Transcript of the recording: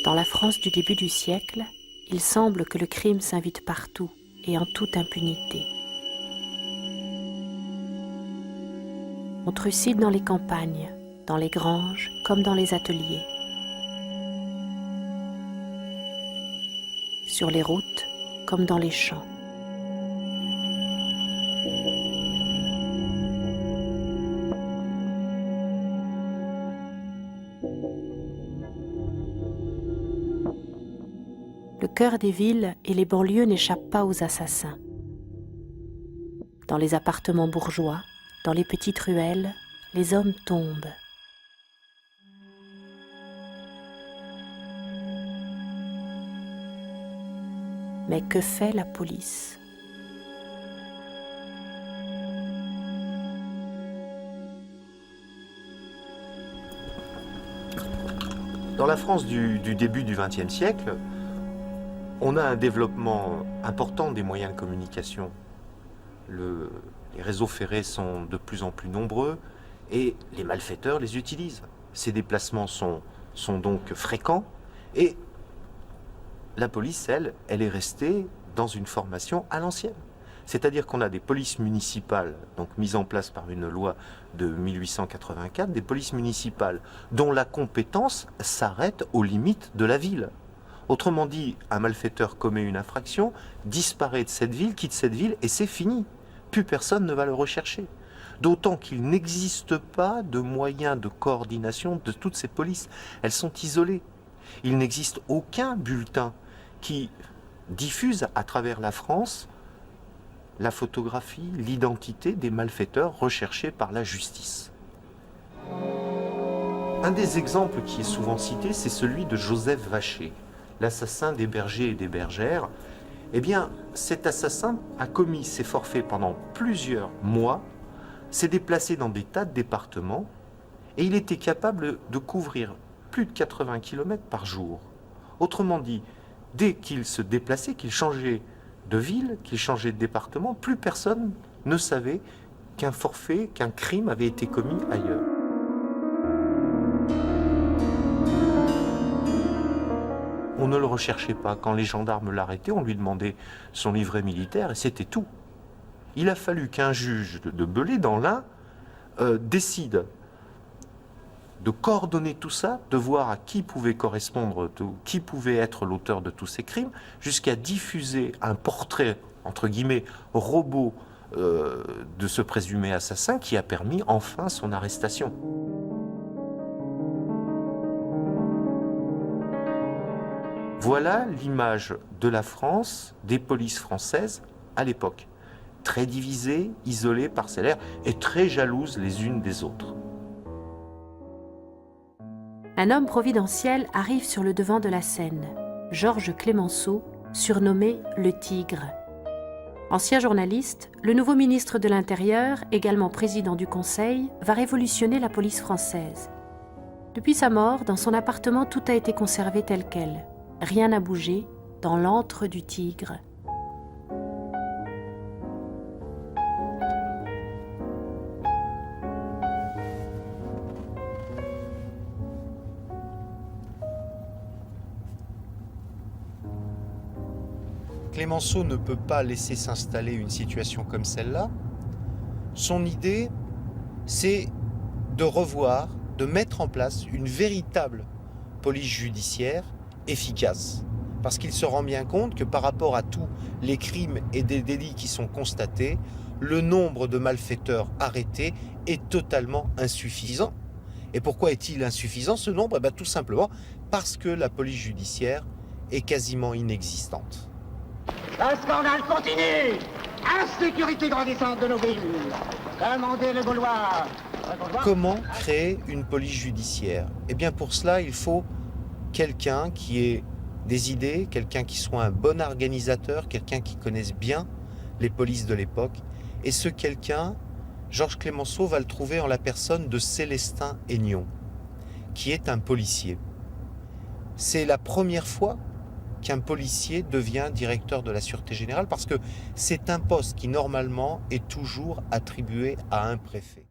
Dans la France du début du siècle, il semble que le crime s'invite partout et en toute impunité. On trucide dans les campagnes, dans les granges comme dans les ateliers. Sur les routes comme dans les champs. Le cœur des villes et les banlieues n'échappent pas aux assassins. Dans les appartements bourgeois, dans les petites ruelles, les hommes tombent. Mais que fait la police ? Dans la France du début du XXe siècle, on a un développement important des moyens de communication. Les réseaux ferrés sont de plus en plus nombreux et les malfaiteurs les utilisent. Ces déplacements sont donc fréquents et la police, elle est restée dans une formation à l'ancienne. C'est-à-dire qu'on a des polices municipales, donc mises en place par une loi de 1884, des polices municipales dont la compétence s'arrête aux limites de la ville. Autrement dit, un malfaiteur commet une infraction, disparaît de cette ville, quitte cette ville, et c'est fini. Plus personne ne va le rechercher. D'autant qu'il n'existe pas de moyens de coordination de toutes ces polices. Elles sont isolées. Il n'existe aucun bulletin qui diffuse à travers la France la photographie, l'identité des malfaiteurs recherchés par la justice. Un des exemples qui est souvent cité, c'est celui de Joseph Vacher, l'assassin des bergers et des bergères. Eh bien, cet assassin a commis ses forfaits pendant plusieurs mois, s'est déplacé dans des tas de départements et il était capable de couvrir plus de 80 km par jour. Autrement dit, dès qu'il se déplaçait, qu'il changeait de ville, qu'il changeait de département, plus personne ne savait qu'un forfait, qu'un crime avait été commis ailleurs. On ne le recherchait pas. Quand les gendarmes l'arrêtaient, on lui demandait son livret militaire et c'était tout. Il a fallu qu'un juge de Belay, dans l'Ain, décide de coordonner tout ça, de voir à qui pouvait correspondre, qui pouvait être l'auteur de tous ces crimes, jusqu'à diffuser un portrait, entre guillemets, robot de ce présumé assassin qui a permis enfin son arrestation. Voilà l'image de la France, des polices françaises à l'époque. Très divisées, isolées, parcellaires et très jalouses les unes des autres. Un homme providentiel arrive sur le devant de la scène, Georges Clemenceau, surnommé le Tigre. Ancien journaliste, le nouveau ministre de l'Intérieur, également président du Conseil, va révolutionner la police française. Depuis sa mort, dans son appartement, tout a été conservé tel quel. Rien n'a bougé dans l'antre du Tigre. Clemenceau ne peut pas laisser s'installer une situation comme celle-là. Son idée, c'est de revoir, de mettre en place une véritable police judiciaire efficace. Parce qu'il se rend bien compte que par rapport à tous les crimes et des délits qui sont constatés, le nombre de malfaiteurs arrêtés est totalement insuffisant. Et pourquoi est-il insuffisant ce nombre ? Tout simplement parce que la police judiciaire est quasiment inexistante. Le scandale continue. Insécurité grandissante de nos villes. Commandez le Gaulois. Comment créer une police judiciaire ? Eh bien pour cela, il faut quelqu'un qui ait des idées, quelqu'un qui soit un bon organisateur, quelqu'un qui connaisse bien les polices de l'époque. Et ce quelqu'un, Georges Clemenceau va le trouver en la personne de Célestin Aignon, qui est un policier. C'est la première fois qu'un policier devient directeur de la Sûreté Générale parce que c'est un poste qui normalement est toujours attribué à un préfet.